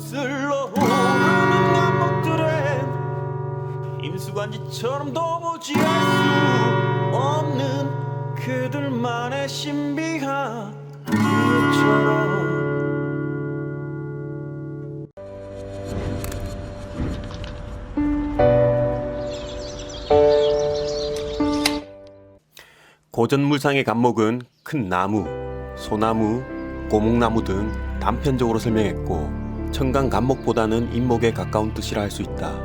거슬러 오르는 감목들엔 임수관지처럼 도무지 알 수 없는 그들만의 신비한 이유처럼. 고전물상의 감목은 큰 나무, 소나무, 고목나무 등 단편적으로 설명했고 청간 감목보다는 인목에 가까운 뜻이라 할 수 있다.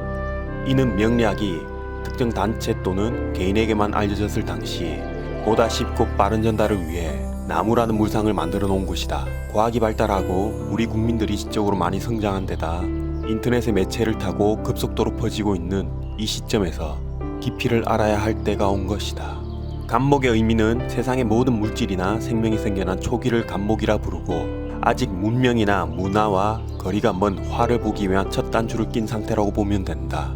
이는 명리학이 특정 단체 또는 개인에게만 알려졌을 당시 보다 쉽고 빠른 전달을 위해 나무라는 물상을 만들어 놓은 것이다. 과학이 발달하고 우리 국민들이 지적으로 많이 성장한 데다 인터넷의 매체를 타고 급속도로 퍼지고 있는 이 시점에서 깊이를 알아야 할 때가 온 것이다. 감목의 의미는 세상의 모든 물질이나 생명이 생겨난 초기를 감목이라 부르고 아직 문명이나 문화와 거리가 먼 화를 보기 위한 첫 단추를 낀 상태라고 보면 된다.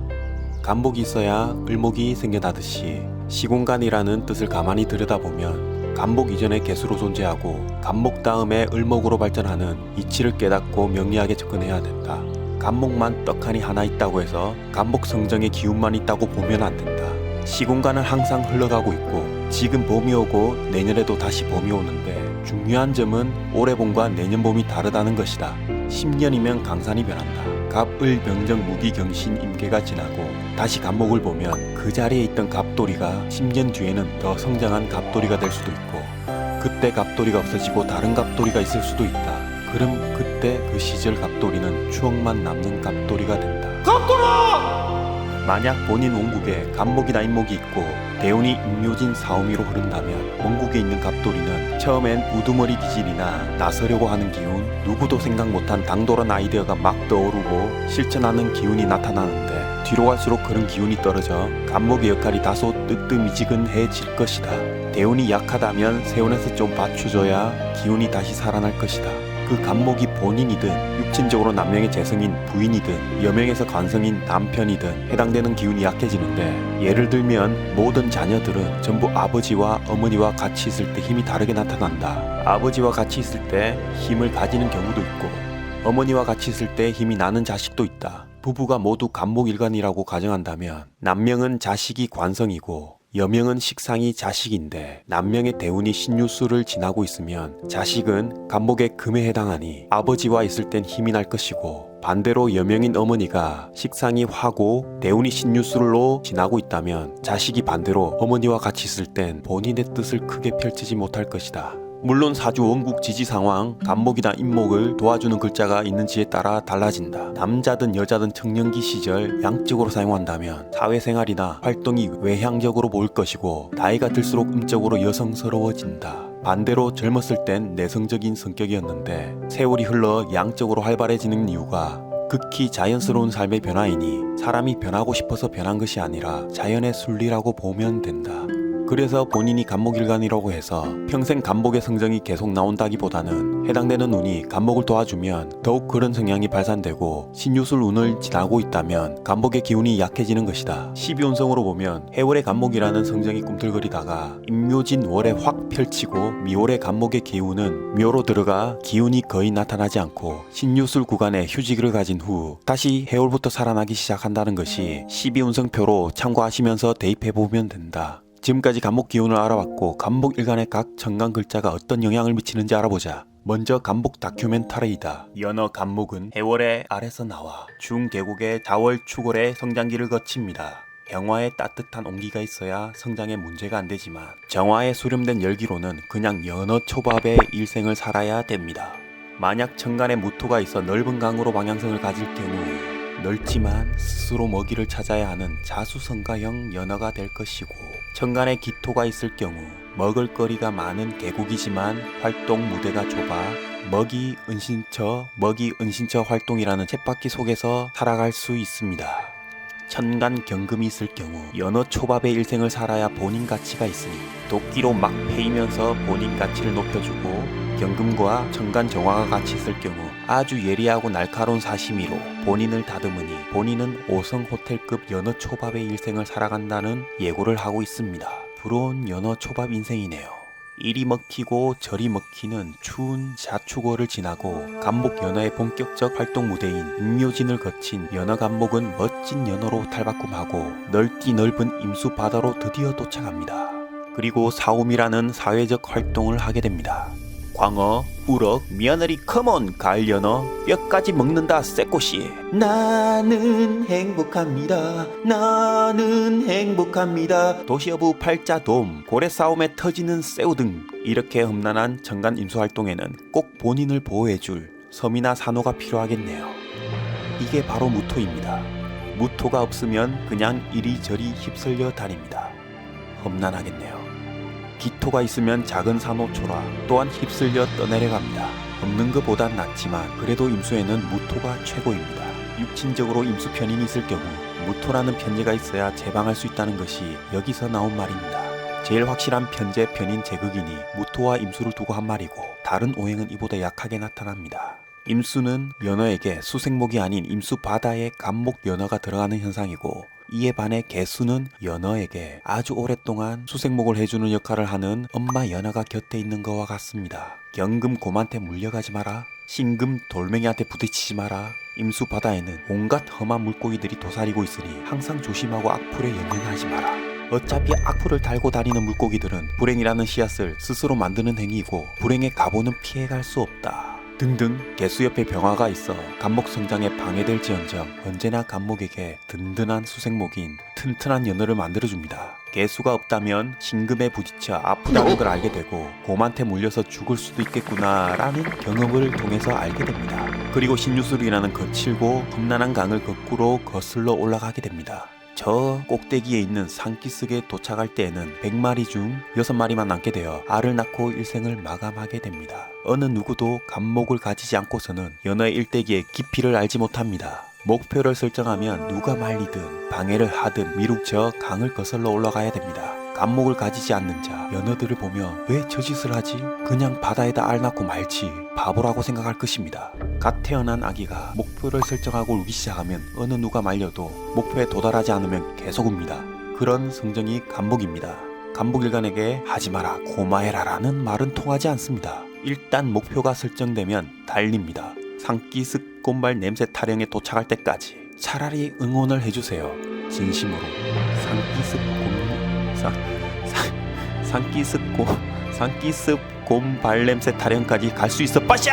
감목이 있어야 을목이 생겨나듯이 시공간이라는 뜻을 가만히 들여다보면 감목 이전의 개수로 존재하고 감목 다음에 을목으로 발전하는 이치를 깨닫고 명리하게 접근해야 된다. 감목만 떡하니 하나 있다고 해서 감목 성정의 기운만 있다고 보면 안 된다. 시공간은 항상 흘러가고 있고 지금 봄이 오고 내년에도 다시 봄이 오는데 중요한 점은 올해 봄과 내년 봄이 다르다는 것이다. 10년이면 강산이 변한다. 갑을 병정 무기 경신 임계가 지나고 다시 갑목을 보면 그 자리에 있던 갑돌이가 10년 뒤에는 더 성장한 갑돌이가 될 수도 있고 그때 갑돌이가 없어지고 다른 갑돌이가 있을 수도 있다. 그럼 그때 그 시절 갑돌이는 추억만 남는 갑돌이가 된다. 갑돌아! 만약 본인 원국에 갑목이나 인목이 있고 대운이 임묘진 사오미로 흐른다면 원국에 있는 갑돌이는 처음엔 우두머리 기질이나 나서려고 하는 기운, 누구도 생각 못한 당돌한 아이디어가 막 떠오르고 실천하는 기운이 나타나는데 뒤로 갈수록 그런 기운이 떨어져 갑목의 역할이 다소 뜨뜻미지근해질 것이다. 대운이 약하다면 세운에서 좀 받쳐줘야 기운이 다시 살아날 것이다. 그 갑목이 본인이든 육친적으로 남명의 재성인 부인이든 여명에서 관성인 남편이든 해당되는 기운이 약해지는데 예를 들면 모든 자녀들은 전부 아버지와 어머니와 같이 있을 때 힘이 다르게 나타난다. 아버지와 같이 있을 때 힘을 가지는 경우도 있고 어머니와 같이 있을 때 힘이 나는 자식도 있다. 부부가 모두 갑목일간이라고 가정한다면 남명은 자식이 관성이고 여명은 식상이 자식인데 남명의 대운이 신유수를 지나고 있으면 자식은 갑목의 금에 해당하니 아버지와 있을 땐 힘이 날 것이고 반대로 여명인 어머니가 식상이 화고 대운이 신유술로 지나고 있다면 자식이 반대로 어머니와 같이 있을 땐 본인의 뜻을 크게 펼치지 못할 것이다. 물론 사주 원국 지지 상황, 갑목이나 인목을 도와주는 글자가 있는지에 따라 달라진다. 남자든 여자든 청년기 시절 양적으로 사용한다면 사회생활이나 활동이 외향적으로 보일 것이고 나이가 들수록 음적으로 여성스러워진다. 반대로 젊었을 땐 내성적인 성격이었는데 세월이 흘러 양적으로 활발해지는 이유가 극히 자연스러운 삶의 변화이니 사람이 변하고 싶어서 변한 것이 아니라 자연의 순리라고 보면 된다. 그래서 본인이 갑목일간이라고 해서 평생 갑목의 성정이 계속 나온다기보다는 해당되는 운이 갑목을 도와주면 더욱 그런 성향이 발산되고 신유술 운을 지나고 있다면 갑목의 기운이 약해지는 것이다. 12운성으로 보면 해월의 갑목이라는 성정이 꿈틀거리다가 임묘진 월에 확 펼치고 미월의 갑목의 기운은 묘로 들어가 기운이 거의 나타나지 않고 신유술 구간에 휴지기를 가진 후 다시 해월부터 살아나기 시작한다는 것이 12운성표로 참고하시면서 대입해보면 된다. 지금까지 갑목 기운을 알아봤고 갑목 일간의 각 천간 글자가 어떤 영향을 미치는지 알아보자. 먼저 갑목 다큐멘터리이다. 연어 갑목은 해월의 아래서 나와 중계곡의 자월 추골의 성장기를 거칩니다. 병화에 따뜻한 온기가 있어야 성장에 문제가 안 되지만 정화에 수렴된 열기로는 그냥 연어 초밥의 일생을 살아야 됩니다. 만약 천간에 무토가 있어 넓은 강으로 방향성을 가질 경우 넓지만 스스로 먹이를 찾아야 하는 자수성가형 연어가 될 것이고 천간에 기토가 있을 경우 먹을거리가 많은 계곡이지만 활동 무대가 좁아 먹이 은신처 활동이라는 쳇바퀴 속에서 살아갈 수 있습니다. 천간 경금이 있을 경우 연어 초밥의 일생을 살아야 본인 가치가 있으니 도끼로 막 패이면서 본인 가치를 높여주고 경금과 천간 정화가 같이 있을 경우 아주 예리하고 날카로운 사시미로 본인을 다듬으니 본인은 5성 호텔급 연어 초밥의 일생을 살아간다는 예고를 하고 있습니다. 부러운 연어 초밥 인생이네요. 이리 먹히고 저리 먹히는 추운 자축월을 지나고 간목 연어의 본격적 활동 무대인 임묘진을 거친 연어 간목은 멋진 연어로 탈바꿈하고 넓디 넓은 임수 바다로 드디어 도착합니다. 그리고 사오미라는 사회적 활동을 하게 됩니다. 광어, 우럭, 며느리 컴온 가을 연어 뼈까지 먹는다 쇠꼬시. 나는 행복합니다. 나는 행복합니다. 도시어부 팔자돔, 고래 싸움에 터지는 새우 등 이렇게 험난한 정간 임수 활동에는 꼭 본인을 보호해줄 섬이나 산호가 필요하겠네요. 이게 바로 무토입니다. 무토가 없으면 그냥 이리저리 휩쓸려 다닙니다. 험난하겠네요. 기토가 있으면 작은 산호초라 또한 휩쓸려 떠내려갑니다. 없는 것보단 낫지만 그래도 임수에는 무토가 최고입니다. 육친적으로 임수 편인이 있을 경우 무토라는 편제가 있어야 제방할 수 있다는 것이 여기서 나온 말입니다. 제일 확실한 편제 편인 제극이니 무토와 임수를 두고 한 말이고 다른 오행은 이보다 약하게 나타납니다. 임수는 연어에게 수생목이 아닌 임수 바다에 간목 연어가 들어가는 현상이고 이에 반해 개수는 연어에게 아주 오랫동안 수생목을 해주는 역할을 하는 엄마 연어가 곁에 있는 것과 같습니다. 경금 곰한테 물려가지 마라. 신금 돌멩이한테 부딪히지 마라. 임수 바다에는 온갖 험한 물고기들이 도사리고 있으니 항상 조심하고 악플에 연연하지 마라. 어차피 악플을 달고 다니는 물고기들은 불행이라는 씨앗을 스스로 만드는 행위이고 불행의 가보는 피해갈 수 없다. 등등 개수 옆에 병화가 있어 간목 성장에 방해될지언정 언제나 간목에게 든든한 수생목인 튼튼한 연어를 만들어줍니다. 개수가 없다면 신금에 부딪혀 아프다는 걸 알게 되고 곰한테 물려서 죽을 수도 있겠구나 라는 경험을 통해서 알게 됩니다. 그리고 신유술이라는 거칠고 험난한 강을 거꾸로 거슬러 올라가게 됩니다. 저 꼭대기에 있는 산기슭에 도착할 때에는 100마리 중 6마리만 남게 되어 알을 낳고 일생을 마감하게 됩니다. 어느 누구도 간목을 가지지 않고서는 연어의 일대기의 깊이를 알지 못합니다. 목표를 설정하면 누가 말리든 방해를 하든 미룩저 강을 거슬러 올라가야 됩니다. 간목을 가지지 않는 자 연어들을 보며 왜 저 짓을 하지? 그냥 바다에다 알 낳고 말지 바보라고 생각할 것입니다. 갓 태어난 아기가 목표를 설정하고 울기 시작하면 어느 누가 말려도 목표에 도달하지 않으면 계속 웁니다. 그런 성정이 간목입니다. 간목일간에게 하지 마라 고마해라 라는 말은 통하지 않습니다. 일단 목표가 설정되면 달립니다. 산기슭 곰발 냄새 타령에 도착할 때까지 차라리 응원을 해주세요. 진심으로. 산기슭 곰 발냄새 타령까지 갈 수 있어 빠샤!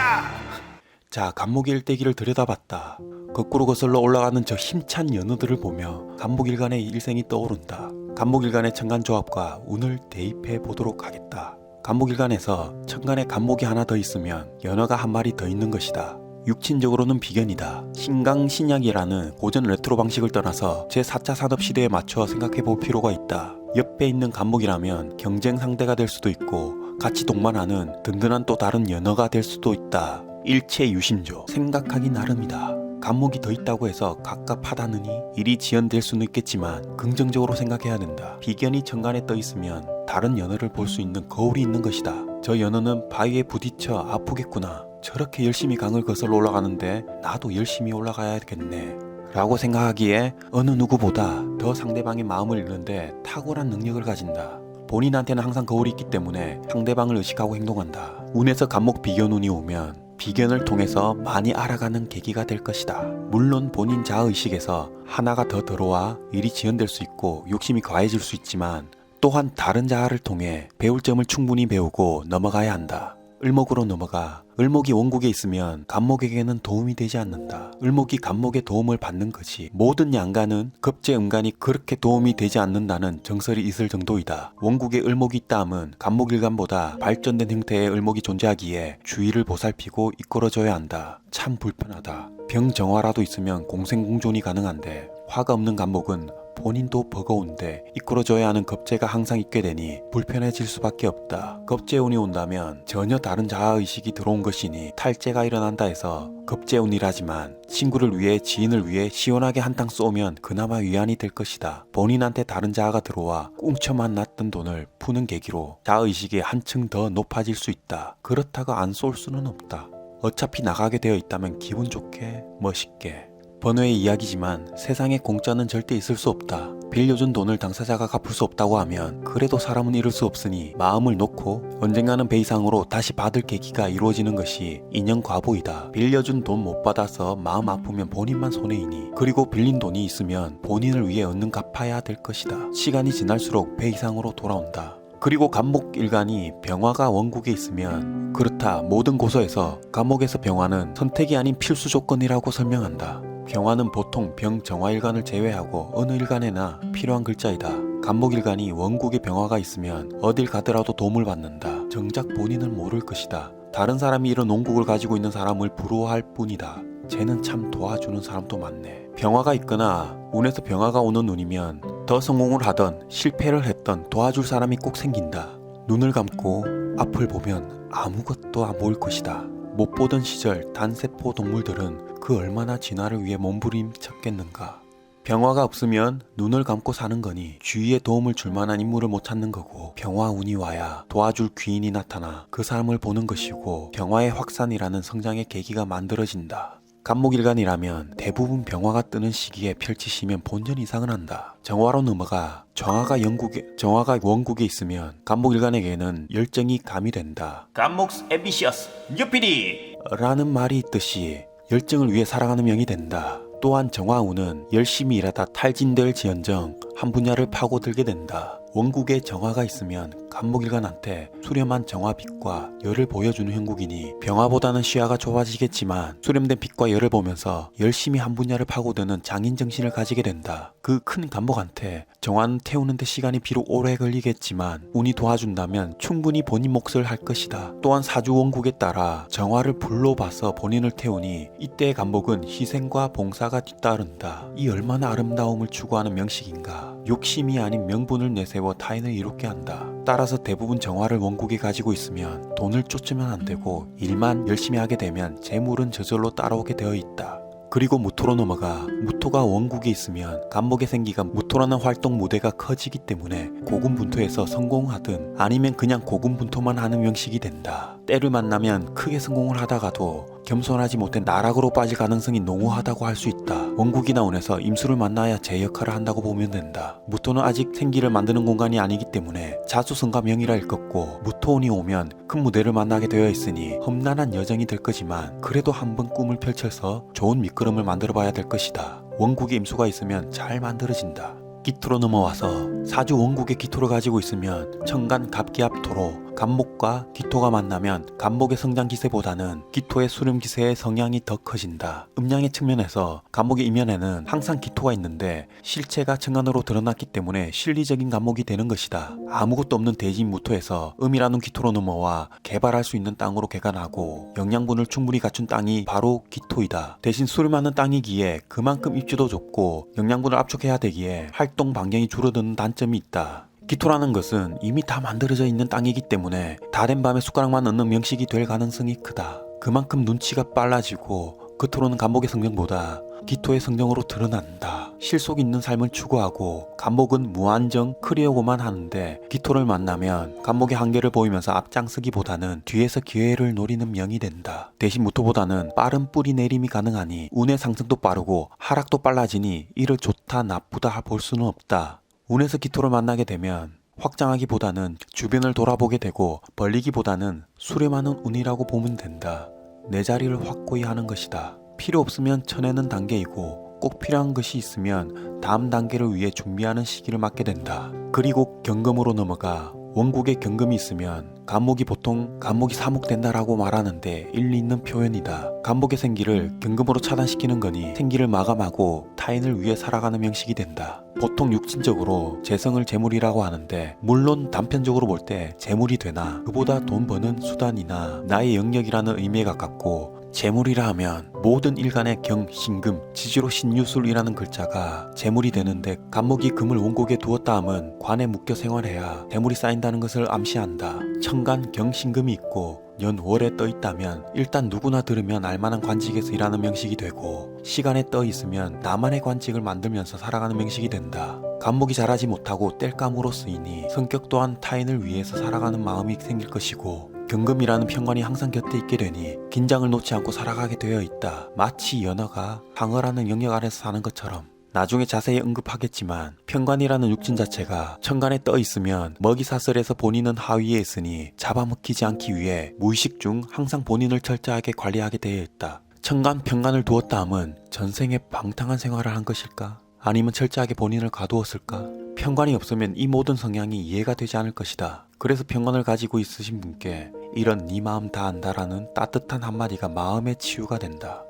자, 간목의 일대기를 들여다봤다. 거꾸로 거슬러 올라가는 저 힘찬 연어들을 보며 간목일간의 일생이 떠오른다. 간목일간의 천간조합과 운을 대입해 보도록 하겠다. 간목일간에서 천간에 간목이 하나 더 있으면 연어가 한 마리 더 있는 것이다. 육친적으로는 비견이다. 신강신약이라는 고전 레트로 방식을 떠나서 제4차 산업시대에 맞춰 생각해 볼 필요가 있다. 옆에 있는 간목이라면 경쟁 상대가 될 수도 있고 같이 동반하는 든든한 또 다른 연어가 될 수도 있다. 일체유심조 생각하기 나름이다. 간목이 더 있다고 해서 갑갑하다느니 일이 지연될 수는 있겠지만 긍정적으로 생각해야 된다. 비견이 천간에 떠 있으면 다른 연어를 볼 수 있는 거울이 있는 것이다. 저 연어는 바위에 부딪혀 아프겠구나. 저렇게 열심히 강을 거슬러 올라가는데 나도 열심히 올라가야겠네 라고 생각하기에 어느 누구보다 더 상대방의 마음을 읽는데 탁월한 능력을 가진다. 본인한테는 항상 거울이 있기 때문에 상대방을 의식하고 행동한다. 운에서 간목 비견운이 오면 비견을 통해서 많이 알아가는 계기가 될 것이다. 물론 본인 자아의식에서 하나가 더 들어와 일이 지연될 수 있고 욕심이 과해질 수 있지만 또한 다른 자아를 통해 배울 점을 충분히 배우고 넘어가야 한다. 을목으로 넘어가. 을목이 원국에 있으면 간목에게는 도움이 되지 않는다. 을목이 간목의 도움을 받는 거지. 모든 양간은 급제음간이 그렇게 도움이 되지 않는다는 정설이 있을 정도이다. 원국에 을목이 있다 함은 간목일간보다 발전된 형태의 을목이 존재하기에 주의를 보살피고 이끌어줘야 한다. 참 불편하다. 병정화라도 있으면 공생공존이 가능한데 화가 없는 간목은 본인도 버거운데 이끌어줘야 하는 겁재가 항상 있게 되니 불편해질 수밖에 없다. 겁재운이 온다면 전혀 다른 자아의식이 들어온 것이니 탈재가 일어난다 해서 겁재운이라지만 친구를 위해 지인을 위해 시원하게 한탕 쏘면 그나마 위안이 될 것이다. 본인한테 다른 자아가 들어와 꽁쳐만 놨던 돈을 푸는 계기로 자아의식이 한층 더 높아질 수 있다. 그렇다고 안 쏠 수는 없다. 어차피 나가게 되어 있다면 기분 좋게 멋있게 번외의 이야기지만 세상에 공짜는 절대 있을 수 없다. 빌려준 돈을 당사자가 갚을 수 없다고 하면 그래도 사람은 이룰 수 없으니 마음을 놓고 언젠가는 배 이상으로 다시 받을 계기가 이루어지는 것이 인연과보이다. 빌려준 돈 못 받아서 마음 아프면 본인만 손해이니, 그리고 빌린 돈이 있으면 본인을 위해 얻는 갚아야 될 것이다. 시간이 지날수록 배 이상으로 돌아온다. 그리고 감목일간이 병화가 원국에 있으면 그렇다. 모든 고서에서 감목에서 병화는 선택이 아닌 필수 조건이라고 설명한다. 병화는 보통 병정화일간을 제외하고 어느 일간에나 필요한 글자이다. 감목일간이 원국에 병화가 있으면 어딜 가더라도 도움을 받는다. 정작 본인은 모를 것이다. 다른 사람이 이런 원국을 가지고 있는 사람을 부러워할 뿐이다. 쟤는 참 도와주는 사람도 많네. 병화가 있거나 운에서 병화가 오는 운이면 더 성공을 하던 실패를 했던 도와줄 사람이 꼭 생긴다. 눈을 감고 앞을 보면 아무것도 안 보일 것이다. 못 보던 시절 단세포 동물들은 그 얼마나 진화를 위해 몸부림쳤겠는가. 병화가 없으면 눈을 감고 사는 거니 주위에 도움을 줄 만한 인물을 못 찾는 거고, 병화 운이 와야 도와줄 귀인이 나타나 그 사람을 보는 것이고 병화의 확산이라는 성장의 계기가 만들어진다. 감목일간이라면 대부분 병화가 뜨는 시기에 펼치시면 본전 이상은 한다. 정화로 넘어가 정화가 원국에 있으면 감목일간에게는 열정이 가미된다. 감목스 앰비셔스 뉴피디 라는 말이 있듯이 열정을 위해 살아가는 명이 된다. 또한 정화운은 열심히 일하다 탈진될 지언정 한 분야를 파고들게 된다. 원국에 정화가 있으면 감목일간한테 수렴한 정화빛과 열을 보여주는 형국이니 병화보다는 시야가 좁아지겠지만 수렴된 빛과 열을 보면서 열심히 한 분야를 파고드는 장인정신을 가지게 된다. 그 큰 감목한테 정화는 태우는데 시간이 비록 오래 걸리겠지만 운이 도와준다면 충분히 본인 몫을 할 것이다. 또한 사주 원국에 따라 정화를 불로 봐서 본인을 태우니 이때의 감목은 희생과 봉사가 뒤따른다. 이 얼마나 아름다움을 추구하는 명식인가. 욕심이 아닌 명분을 내세워 타인을 이롭게 한다. 따라서 대부분 정화를 원국에 가지고 있으면 돈을 쫓으면 안 되고 일만 열심히 하게 되면 재물은 저절로 따라오게 되어 있다. 그리고 무토로 넘어가 무토가 원국에 있으면 감목의 생기가 무토라는 활동 무대가 커지기 때문에 고군분투에서 성공하든 아니면 그냥 고군분투만 하는 명식이 된다. 때를 만나면 크게 성공을 하다가도 겸손하지 못해 나락으로 빠질 가능성이 농후하다고 할 수 있다. 원국이나 운에서 임수를 만나야 제 역할을 한다고 보면 된다. 무토는 아직 생기를 만드는 공간이 아니기 때문에 자수성가 명이라 읽었고, 무토운이 오면 큰 무대를 만나게 되어 있으니 험난한 여정이 될 거지만 그래도 한번 꿈을 펼쳐서 좋은 밑거름을 만들어 봐야 될 것이다. 원국에 임수가 있으면 잘 만들어진다. 기토로 넘어와서 사주 원국의 기토를 가지고 있으면 천간 갑기합토로 감목과 기토가 만나면 감목의 성장 기세보다는 기토의 수렴 기세의 성향이 더 커진다. 음양의 측면에서 감목의 이면에는 항상 기토가 있는데 실체가 천간으로 드러났기 때문에 실리적인 감목이 되는 것이다. 아무것도 없는 대지인 무토에서 음이라는 기토로 넘어와 개발할 수 있는 땅으로 개간하고 영양분을 충분히 갖춘 땅이 바로 기토이다. 대신 수렴하는 땅이기에 그만큼 입지도 좁고 영양분을 압축해야 되기에 활동 반경이 줄어드는 단점이 있다. 기토라는 것은 이미 다 만들어져 있는 땅이기 때문에 다른 밤에 숟가락만 넣는 명식이 될 가능성이 크다. 그만큼 눈치가 빨라지고 겉으로는 감목의 성정보다 기토의 성정으로 드러난다. 실속 있는 삶을 추구하고 감목은 무한정 크려고만 하는데 기토를 만나면 감목의 한계를 보이면서 앞장서기보다는 뒤에서 기회를 노리는 명이 된다. 대신 무토보다는 빠른 뿌리 내림이 가능하니 운의 상승도 빠르고 하락도 빨라지니 이를 좋다 나쁘다 볼 수는 없다. 운에서 기토를 만나게 되면 확장하기보다는 주변을 돌아보게 되고 벌리기보다는 수렴하는 운이라고 보면 된다. 내 자리를 확고히 하는 것이다. 필요 없으면 쳐내는 단계이고 꼭 필요한 것이 있으면 다음 단계를 위해 준비하는 시기를 맞게 된다. 그리고 경금으로 넘어가 원국에 경금이 있으면 감목이 보통 감목이 사목된다라고 말하는데 일리 있는 표현이다. 감목의 생기를 경금으로 차단시키는 거니 생기를 마감하고 타인을 위해 살아가는 명식이 된다. 보통 육신적으로 재성을 재물이라고 하는데 물론 단편적으로 볼 때 재물이 되나 그보다 돈 버는 수단이나 나의 영역이라는 의미에 가깝고, 재물이라 하면 모든 일간의 경, 신금, 지지로 신유술이라는 글자가 재물이 되는데 감목이 금을 원국에 두었다 함은 관에 묶여 생활해야 재물이 쌓인다는 것을 암시한다. 천간, 경, 신금이 있고 연, 월에 떠 있다면 일단 누구나 들으면 알만한 관직에서 일하는 명식이 되고, 시간에 떠 있으면 나만의 관직을 만들면서 살아가는 명식이 된다. 감목이 자라지 못하고 땔감으로 쓰이니 성격 또한 타인을 위해서 살아가는 마음이 생길 것이고, 경금이라는 평관이 항상 곁에 있게 되니 긴장을 놓지 않고 살아가게 되어 있다. 마치 연어가 상어라는 영역 아래서 사는 것처럼. 나중에 자세히 언급하겠지만 평관이라는 육진 자체가 천간에 떠 있으면 먹이 사슬에서 본인은 하위에 있으니 잡아먹히지 않기 위해 무의식 중 항상 본인을 철저하게 관리하게 되어 있다. 천간 평관을 두었다 함은 전생에 방탕한 생활을 한 것일까? 아니면 철저하게 본인을 가두었을까? 평관이 없으면 이 모든 성향이 이해가 되지 않을 것이다. 그래서 평관을 가지고 있으신 분께 이런 네 마음 다 안다라는 따뜻한 한마디가 마음의 치유가 된다.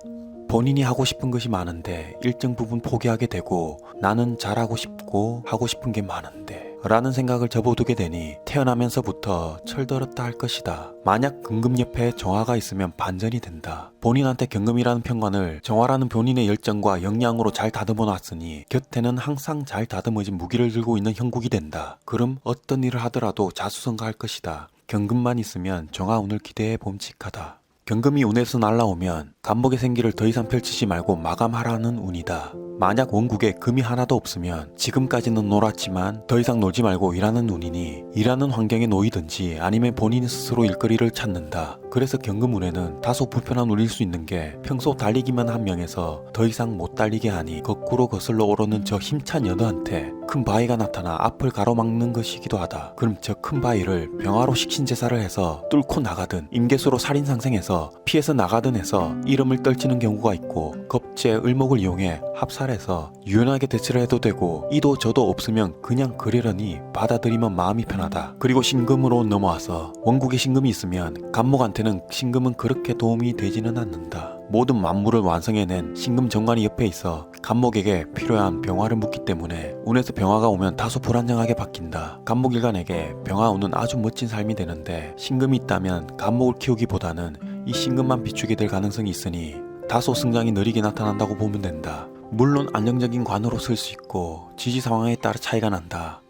본인이 하고 싶은 것이 많은데 일정 부분 포기하게 되고 나는 잘하고 싶고 하고 싶은 게 많은데 라는 생각을 접어두게 되니 태어나면서부터 철들었다 할 것이다. 만약 금금 옆에 정화가 있으면 반전이 된다. 본인한테 경금이라는 평관을 정화라는 본인의 열정과 역량으로 잘 다듬어 놨으니 곁에는 항상 잘 다듬어진 무기를 들고 있는 형국이 된다. 그럼 어떤 일을 하더라도 자수성가할 것이다. 경금만 있으면 정화운을 기대해 봄직하다. 경금이 운에서 날라오면 간목의 생기를 더 이상 펼치지 말고 마감하라는 운이다. 만약 원국에 금이 하나도 없으면 지금까지는 놀았지만 더 이상 놀지 말고 일하는 운이니 일하는 환경에 놓이든지 아니면 본인 스스로 일거리를 찾는다. 그래서 경금운에는 다소 불편한 운일 수 있는 게 평소 달리기만 한 명에서 더 이상 못 달리게 하니 거꾸로 거슬러 오르는 저 힘찬 연어한테 큰 바위가 나타나 앞을 가로막는 것이기도 하다. 그럼 저 큰 바위를 병화로 식신제사를 해서 뚫고 나가든 임계수로 살인상생해서 피해서 나가든 해서 이름을 떨치는 경우가 있고 겁제 을목을 이용해 합살해서 유연하게 대처를 해도 되고 이도 저도 없으면 그냥 그러려니 받아들이면 마음이 편하다. 그리고 신금으로 넘어와서 원국에 신금이 있으면 간목한테는 신금은 그렇게 도움이 되지는 않는다. 모든 만물을 완성해낸 신금 정관이 옆에 있어 간목에게 필요한 병화를 묻기 때문에 운에서 병화가 오면 다소 불안정하게 바뀐다. 간목일간에게 병화운은 아주 멋진 삶이 되는데 신금이 있다면 간목을 키우기보다는 이 신금만 비추게 될 가능성이 있으니 다소 성장이 느리게 나타난다고 보면 된다. 물론 안정적인 관으로 쓸 수 있고 지지 상황에 따라 차이가 난다.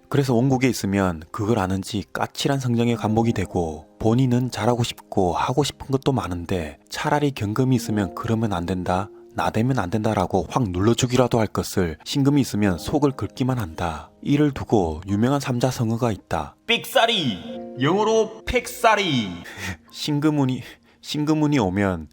그래서 원국에 있으면 그걸 아는지 까칠한 성정의 간목이 되고 본인은 잘하고 싶고 하고 싶은 것도 많은데 차라리 경금이 있으면 그러면 안 된다, 나대면 안 된다라고 확 눌러주기라도 할 것을 신금이 있으면 속을 긁기만 한다. 이를 두고 유명한 삼자성어가 있다. 삑사리! 영어로 팩사리! 신금운이 오면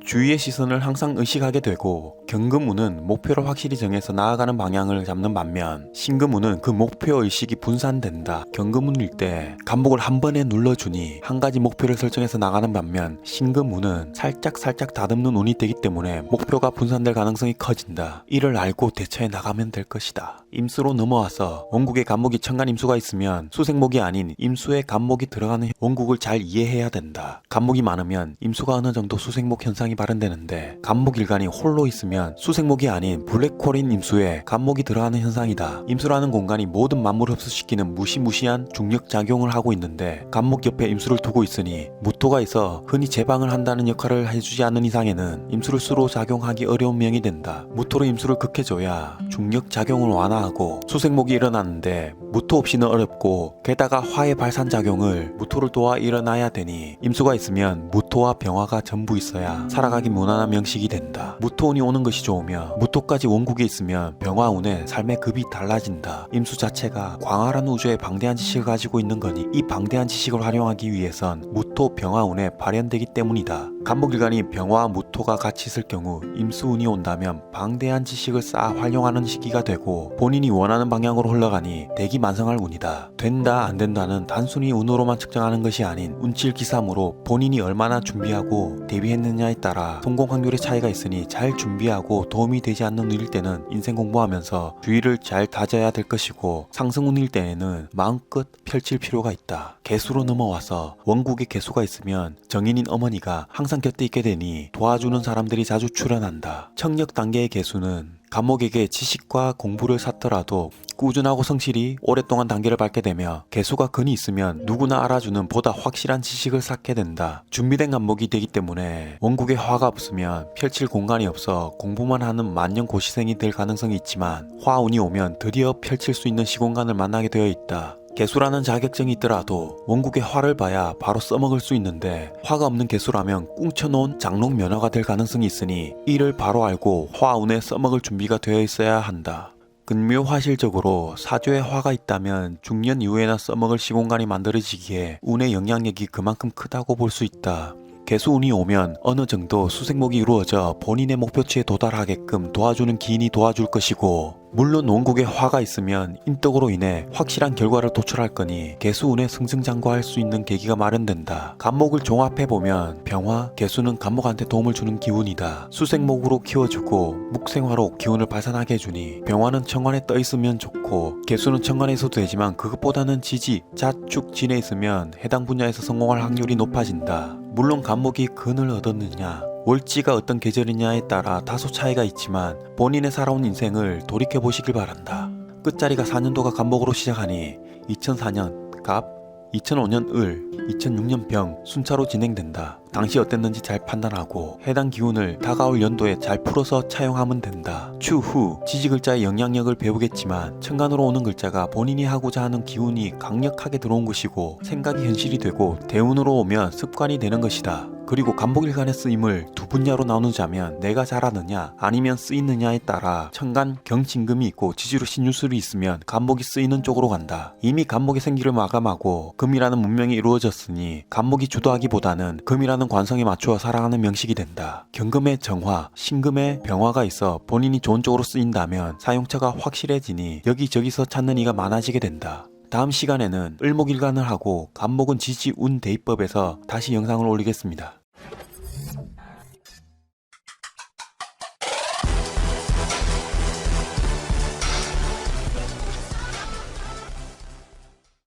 주위의 시선을 항상 의식하게 되고 경금운은 목표를 확실히 정해서 나아가는 방향을 잡는 반면 신금운은 그 목표 의식이 분산된다. 경금운일 때 간목을 한 번에 눌러주니 한 가지 목표를 설정해서 나가는 반면 신금운은 살짝 다듬는 운이 되기 때문에 목표가 분산될 가능성이 커진다. 이를 알고 대처해 나가면 될 것이다. 임수로 넘어와서 원국에 간목이 천간 임수가 있으면 수생목이 아닌 임수에 간목이 들어가는 원국을 잘 이해해야 된다. 간목이 많으면 임수가 어느 정도 수생목 현상이 발현되는데 간목일간이 홀로 있으면 수생목이 아닌 블랙홀인 임수에 간목이 들어가는 현상이다. 임수라는 공간이 모든 만물을 흡수시키는 무시무시한 중력 작용을 하고 있는데 간목 옆에 임수를 두고 있으니 무토가 있어 흔히 제방을 한다는 역할을 해주지 않는 이상에는 임수를 수로 작용하기 어려운 명이 된다. 무토로 임수를 극해줘야 중력 작용을 완화하고 수생목이 일어나는데 무토 없이는 어렵고 게다가 화의 발산작용을 무토를 도와 일어나야 되니 임수가 있으면 무토와 병화가 전부 있어야 살아가기 무난한 명식이 된다. 무토운이 오는 것이 좋으며 무토까지 원국에 있으면 병화운의 삶의 급이 달라진다. 임수 자체가 광활한 우주에 방대한 지식을 가지고 있는 거니 이 방대한 지식을 활용하기 위해선 무토 병화운에 발현되기 때문이다. 간목일간이 병화와 무토가 같이 있을 경우 임수운이 온다면 방대한 지식을 쌓아 활용하는 시기가 되고 본인이 원하는 방향으로 흘러가니 대기만성할 운이다. 된다 안 된다는 단순히 운으로만 측정하는 것이 아닌 운칠기삼으로 본인이 얼마나 준비하고 대비했느냐에 따라 성공 확률의 차이가 있으니 잘 준비하고 도움이 되지 않는 운일 때는 인생 공부하면서 주의를 잘 다져야 될 것이고 상승운일 때에는 마음껏 펼칠 필요가 있다. 개수로 넘어와서 원국에 개수가 있으면 정인인 어머니가 항상 곁에 있게 되니 도와주는 사람들이 자주 출현한다. 청력 단계의 개수는 간목에게 지식과 공부를 쌓더라도 꾸준하고 성실히 오랫동안 단계를 밟게 되며 개수가 근이 있으면 누구나 알아주는 보다 확실한 지식을 쌓게 된다. 준비된 간목이 되기 때문에 원국에 화가 없으면 펼칠 공간이 없어 공부만 하는 만년 고시생이 될 가능성이 있지만 화운이 오면 드디어 펼칠 수 있는 시공간을 만나게 되어 있다. 개수라는 자격증이 있더라도 원국에 화를 봐야 바로 써먹을 수 있는데 화가 없는 개수라면 꿍쳐놓은 장롱 면허가 될 가능성이 있으니 이를 바로 알고 화운에 써먹을 준비가 되어 있어야 한다. 근묘화실적으로 사주에 화가 있다면 중년 이후에나 써먹을 시공간이 만들어지기에 운의 영향력이 그만큼 크다고 볼 수 있다. 개수운이 오면 어느 정도 수생목이 이루어져 본인의 목표치에 도달하게끔 도와주는 기인이 도와줄 것이고, 물론 원국에 화가 있으면 인덕으로 인해 확실한 결과를 도출할 거니 개수운에 승승장구할 수 있는 계기가 마련된다. 간목을 종합해보면 병화, 개수는 간목한테 도움을 주는 기운이다. 수생목으로 키워주고 묵생화로 기운을 발산하게 해주니 병화는 천간에 떠있으면 좋고 개수는 천간에 있어도 되지만 그것보다는 지지, 자축, 진에 있으면 해당 분야에서 성공할 확률이 높아진다. 물론 간목이 근을 얻었느냐, 월지가 어떤 계절이냐에 따라 다소 차이가 있지만 본인의 살아온 인생을 돌이켜보시길 바란다. 끝자리가 4년도가 간목으로 시작하니 2004년 갑, 2005년 을, 2006년 병 순차로 진행된다. 당시 어땠는지 잘 판단하고 해당 기운을 다가올 연도에 잘 풀어서 차용하면 된다. 추후 지지글자의 영향력을 배우겠지만 천간으로 오는 글자가 본인이 하고자 하는 기운이 강력하게 들어온 것이고 생각이 현실이 되고 대운으로 오면 습관이 되는 것이다. 그리고 간목일간의 쓰임을 두 분야로 나누자면 내가 잘하느냐 아니면 쓰이느냐에 따라 천간 경진금이 있고 지지로 신유술이 있으면 간목이 쓰이는 쪽으로 간다. 이미 간목의 생기를 마감하고 금이라는 문명이 이루어졌으니 간목이 주도하기보다는 금이라는 관성에 맞추어 살아가는 명식이 된다. 경금의 정화, 신금의 병화가 있어 본인이 좋은 쪽으로 쓰인다면 사용처가 확실해지니 여기저기서 찾는 이가 많아지게 된다. 다음 시간에는 을목일간을 하고 간목은 지지운 대입법에서 다시 영상을 올리겠습니다.